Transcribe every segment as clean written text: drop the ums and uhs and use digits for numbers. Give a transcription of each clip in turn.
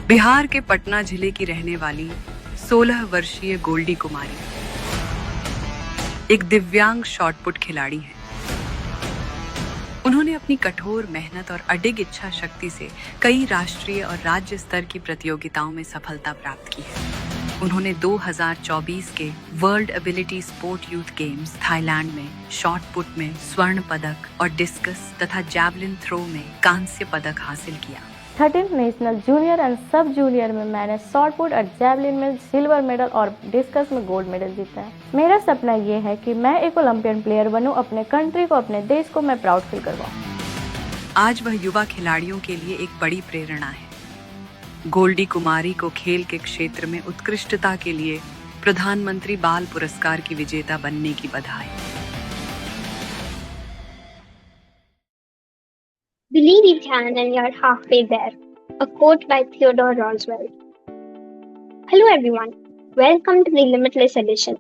बिहार के पटना जिले की रहने वाली 16 वर्षीय गोल्डी कुमारी एक दिव्यांग शॉटपुट खिलाड़ी है। उन्होंने अपनी कठोर मेहनत और अडिग इच्छा शक्ति से कई राष्ट्रीय और राज्य स्तर की प्रतियोगिताओं में सफलता प्राप्त की है। उन्होंने 2024 के world ability sport youth games Thailand में शॉटपुट में स्वर्ण पदक और डिस्कस तथा जैवलिन थ्रो में कांस्य पदक हासिल किया। 13 नेशनल जूनियर एंड सब जूनियर में मैंने शॉटपुट और जैवलिन में सिल्वर मेडल और डिस्कस में गोल्ड मेडल जीता है। मेरा सपना ये है कि मैं एक ओलंपियन प्लेयर बनूं, अपने कंट्री को, अपने देश को मैं प्राउड फील करवाऊं। आज वह युवा खिलाड़ियों के लिए एक बड़ी प्रेरणा है। गोल्डी कुमारी को खेल के क्षेत्र में उत्कृष्टता के लिए प्रधानमंत्री बाल पुरस्कार की विजेता बनने की बधाई। Believe you can and you're halfway there. A quote by Theodore Roosevelt. Hello everyone. Welcome to the Limitless Edition.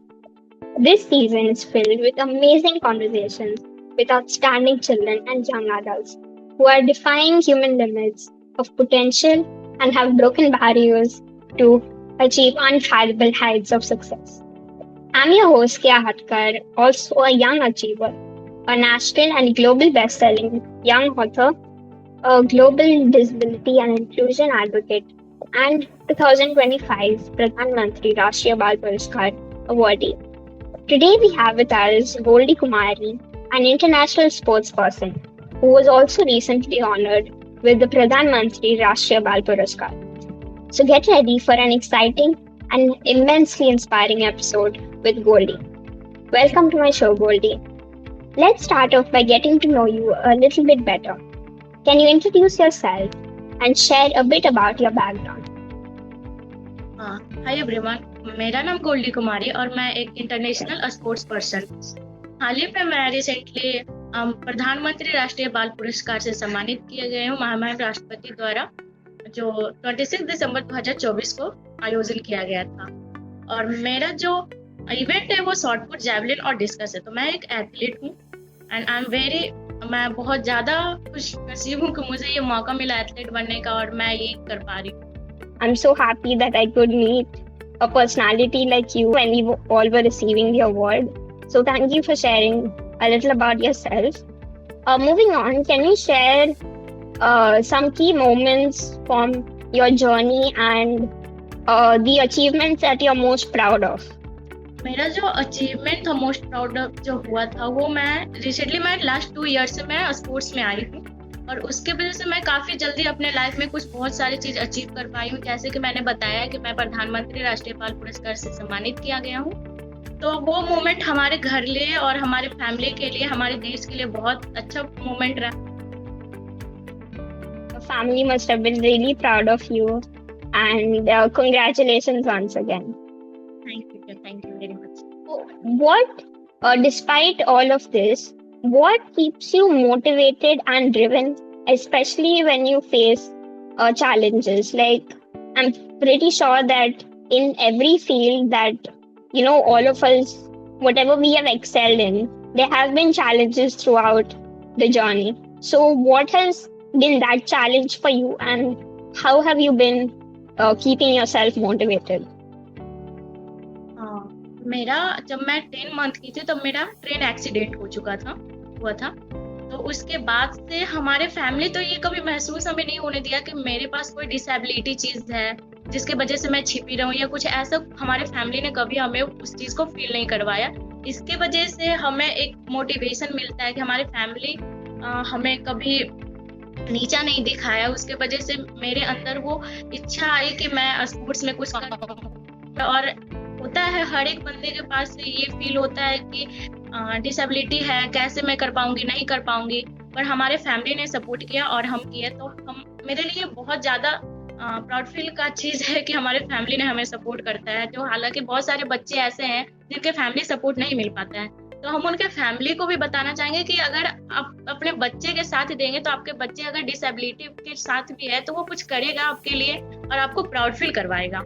This season is filled with amazing conversations with outstanding children and young adults who are defying human limits of potential and have broken barriers to achieve unfathomable heights of success. I'm your host, Kia Hatkar, also a young achiever, a national and global best-selling young author, a global disability and inclusion advocate, and 2025 Pradhan Mantri Rashtriya Bal Puraskar awardee. Today we have with us Goldie Kumari, an international sportsperson who was also recently honored with the Pradhan Mantri Rashtriya Bal Puraskar. So get ready for an exciting and immensely inspiring episode with Goldie. Welcome to my show, Goldie. Let's start off by getting to know you a little bit better. Can you introduce yourself and share a bit about your background? Hi everyone, मेरा नाम गोल्डी कुमारी और मैं एक international sports person. हाल ही में मैं recently प्रधानमंत्री राष्ट्रीय बाल पुरस्कार से सम्मानित किए गए हूँ महामहिम राष्ट्रपति द्वारा, जो 26 दिसंबर 2024 को आयोजन किया गया था। और मेरा जो इवेंट है वो शॉटपुट, जैवलिन और डिस्कस है। तो मैं एक एथलीट हूँ एंड मैं बहुत ज़्यादा खुश नसीब हूँ कि मुझे ये मौका मिला एथलीट बनने का और मैं ये कर पा रही हूँ। I'm so happy that I could meet a personality like you when we all were receiving the award. So thank you for sharing a little about yourself. Moving on, can you share some key moments from your journey and the achievements that you're most proud of? मेरा जो achievement था most proud जो हुआ था वो मैं last 2 year से मैं स्पोर्ट्स में आई हूँ और उसके वजह से मैं काफ़ी जल्दी अपने लाइफ में कुछ बहुत सारी चीज़ अचीव कर पाई हूँ। जैसे कि मैंने बताया कि मैं प्रधानमंत्री राष्ट्रीय बाल पुरस्कार से सम्मानित किया गया हूँ। तो वो मोमेंट हमारे घर लिए और हमारे फैमिली के लिए, हमारे देश के लिए बहुत अच्छा मोमेंट रहा। Your family must have been really proud of you and congratulations once again. Thank you very much. What, despite all of this, what keeps you motivated and driven, especially when you face challenges? Like, I'm pretty sure that in every field that, all of us, whatever we have excelled in, there have been challenges throughout the journey. So what has been that challenge for you and how have you been keeping yourself motivated? जब मैं 10 month की थी तब मेरा train accident हुआ था। तो उसके बाद से हमारे फैमिली तो ये कभी महसूस हमें नहीं होने दिया कि मेरे पास कोई डिसेबिलिटी चीज़ है जिसके वजह से मैं छिपी रहूं या कुछ ऐसा। हमारे फैमिली ने कभी हमें उस चीज़ को फील नहीं करवाया। इसके वजह से हमें एक मोटिवेशन मिलता है कि हमारे फैमिली हमें कभी नीचा नहीं दिखाया। उसके वजह से मेरे अंदर वो इच्छा आई कि मैं स्पोर्ट्स में कुछ करूं। और होता है हर एक बंदे के पास ये फील होता है कि डिसेबिलिटी है, कैसे मैं कर पाऊंगी, नहीं कर पाऊंगी। पर हमारे फैमिली ने सपोर्ट किया और हम किए। तो मेरे लिए बहुत ज़्यादा प्राउड फील का चीज़ है कि हमारे फैमिली ने हमें सपोर्ट करता है। जो हालांकि बहुत सारे बच्चे ऐसे हैं जिनके फैमिली सपोर्ट नहीं मिल पाता है, तो हम उनके फैमिली को भी बताना चाहेंगे कि अगर आप अपने बच्चे के साथ देंगे तो आपके बच्चे अगर डिसेबिलिटी के साथ भी है तो वो कुछ करेगा आपके लिए और आपको प्राउड फील करवाएगा।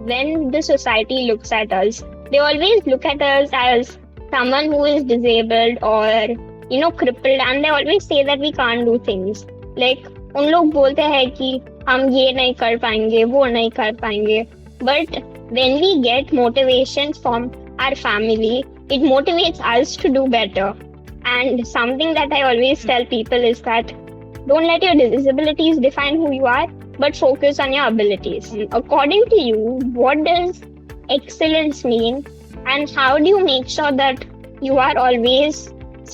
When the society looks at us, they always look at us as someone who is disabled or crippled, and they always say that we can't do things. Like उन लोग बोलते हैं कि हम ये नहीं कर पाएंगे, वो नहीं कर पाएंगे. But when we get motivation from our family, it motivates us to do better. And something that I always tell people is that don't let your disabilities define who you are, but focus on your abilities. According to you, what does excellence mean, and how do you make sure that you are always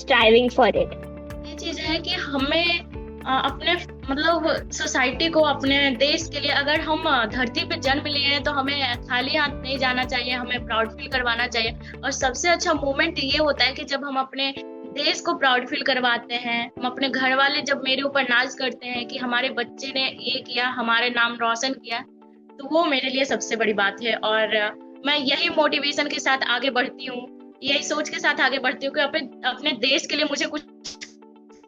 striving for it? ये चीज है कि हमें अपने मतलब society को, अपने देश के लिए, अगर हम धरती पे जन्म लिए हैं तो हमें खाली हाथ नहीं जाना चाहिए, हमें प्राउड फील करवाना चाहिए. और सबसे अच्छा मोमेंट ये होता है कि जब हम अपने देश को प्राउड फील करवाते हैं, हम अपने घर वाले जब मेरे ऊपर नाज करते हैं कि हमारे बच्चे ने ये किया, हमारे नाम रोशन किया, तो वो मेरे लिए सबसे बड़ी बात है. और मैं यही मोटिवेशन के साथ आगे बढ़ती हूँ, यही सोच के साथ आगे बढ़ती हूँ कि अपने देश के लिए मुझे कुछ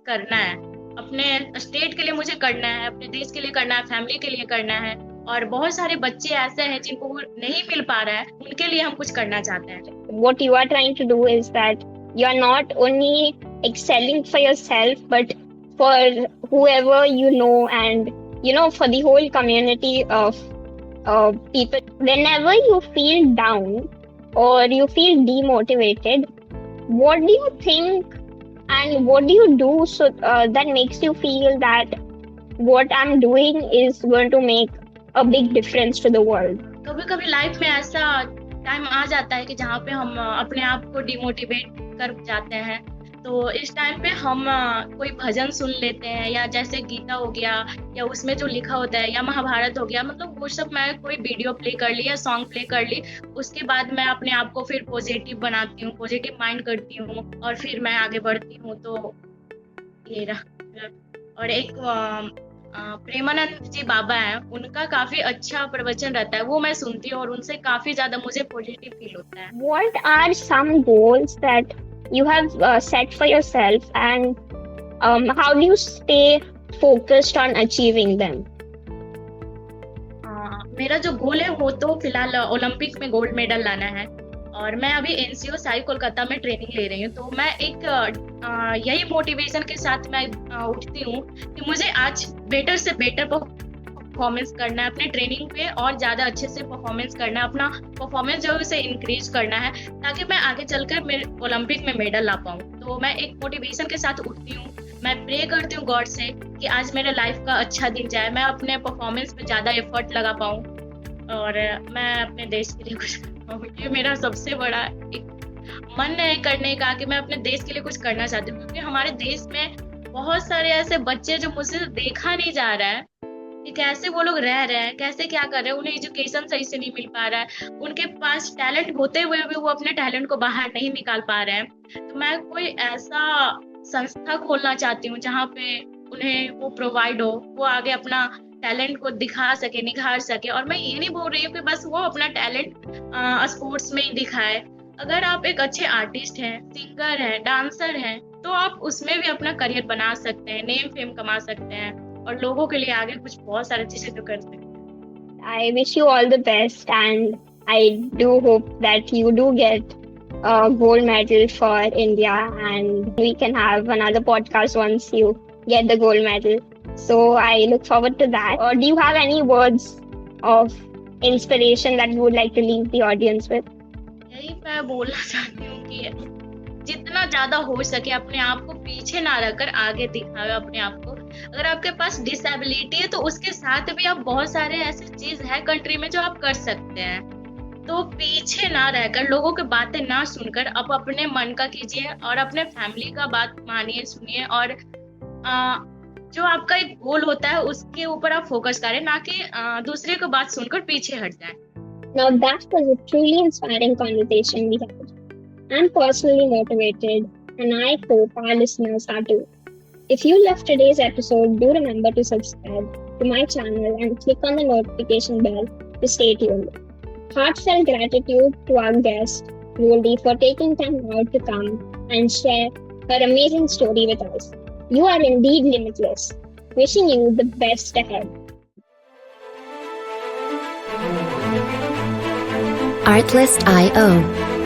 करना है, अपने स्टेट के लिए मुझे करना है, अपने देश के लिए करना है, फैमिली के लिए करना है. और बहुत सारे बच्चे ऐसे हैं जिनको नहीं मिल पा रहा है, उनके लिए हम कुछ करना चाहते हैं. What you are trying to do is that you are not only excelling for yourself, but for whoever you know, and for the whole community of people. Whenever you feel down or you feel demotivated, what do you think and what do you do so that makes you feel that what I'm doing is going to make a big difference to the world? कभी कभी life में ऐसा time आ जाता है कि जहाँ पे हम अपने आप को डिमोटिवेट कर जाते हैं. तो इस टाइम पे हम कोई भजन सुन लेते हैं, या जैसे गीता हो गया, या उसमें जो लिखा होता है, या महाभारत हो गया, मतलब वो सब मैं कोई वीडियो प्ले कर ली या सॉन्ग प्ले कर ली. उसके बाद मैं अपने आप को फिर पॉजिटिव बनाती हूँ, पॉजिटिव माइंड करती हूँ, और फिर मैं आगे बढ़ती हूँ. तो ये रहा. और एक प्रेमानंद जी बाबा हैं, उनका काफी अच्छा प्रवचन रहता है, वो मैं सुनती हूँ और उनसे काफी ज्यादा मुझे पॉजिटिव फील होता है. What are some goals that you have set for yourself, and how do you stay focused on achieving them? मेरा जो गोल है वो तो फिलहाल ओलंपिक में गोल्ड मेडल लाना है. और मैं अभी NCO साई कोलकाता में ट्रेनिंग ले रही हूँ. तो मैं एक यही मोटिवेशन के साथ मैं उठती हूँ कि मुझे आज बेटर से बेटर परफॉर्मेंस करना है अपने ट्रेनिंग पे, और ज्यादा अच्छे से परफॉर्मेंस करना है, अपना परफॉर्मेंस जो है उसे इंक्रीज करना है, ताकि मैं आगे चलकर मेरे ओलंपिक में मेडल ला पाऊँ. तो मैं एक मोटिवेशन के साथ उठती हूँ. मैं प्रे करती हूँ गॉड से कि आज मेरे लाइफ का अच्छा दिन जाए, मैं अपने परफॉर्मेंस पे ज्यादा एफर्ट लगा पाऊँ, और मैं अपने देश के लिए कुछ कर पाऊँ. ये मेरा सबसे बड़ा एक मन है करने का, कि मैं अपने देश के लिए कुछ करना चाहती हूँ. क्योंकि हमारे देश में बहुत सारे ऐसे बच्चे जो मुझसे देखा नहीं जा रहा है कि कैसे वो लोग रह रहे हैं, कैसे क्या कर रहे हैं, उन्हें एजुकेशन सही से नहीं मिल पा रहा है, उनके पास टैलेंट होते हुए भी वो अपने टैलेंट को बाहर नहीं निकाल पा रहे हैं. तो मैं कोई ऐसा संस्था खोलना चाहती हूँ जहाँ पे उन्हें वो प्रोवाइड हो, वो आगे अपना टैलेंट को दिखा सके, निखार सके. और मैं ये नहीं बोल रही हूँ कि बस वो अपना टैलेंट स्पोर्ट्स में ही दिखाए. अगर आप एक अच्छे आर्टिस्ट हैं, सिंगर हैं, डांसर हैं, तो आप उसमें भी अपना करियर बना सकते हैं, नेम फेम कमा सकते हैं, और लोगों के लिए आगे कुछ बहुत सारी चीजें तो कर सकते हैं. I wish you all the best, and I do hope that you do get a gold medal for India, and we can have another podcast once you get the gold medal. So I look forward to that. Or do you have any words of inspiration that you would like to leave the audience with? यही मैं बोलना चाहती हूँ कि जितना ज्यादा हो सके अपने आप को पीछे ना रखकर आगे दिखावे अपने आप को. अगर आपके पास डिसेबिलिटी है तो उसके साथ भी आप बहुत सारे ऐसे चीज है कंट्री में जो आप कर सकते हैं. तो पीछे ना रहकर, लोगों की बातें ना सुनकर, आप अपने मन का कीजिए और अपने फैमिली का बात मानिए, सुनिए, और जो आपका एक गोल होता है उसके ऊपर आप फोकस करें, ना कि दूसरे की बात सुनकर पीछे हट जाएं. Now that was a truly inspiring conversation we had. I'm personally motivated, and I hope our listeners are too. If you loved today's episode, do remember to subscribe to my channel and click on the notification bell to stay tuned. Heartfelt gratitude to our guest, Goldie, for taking time out to come and share her amazing story with us. You are indeed limitless. Wishing you the best ahead. Artlist.io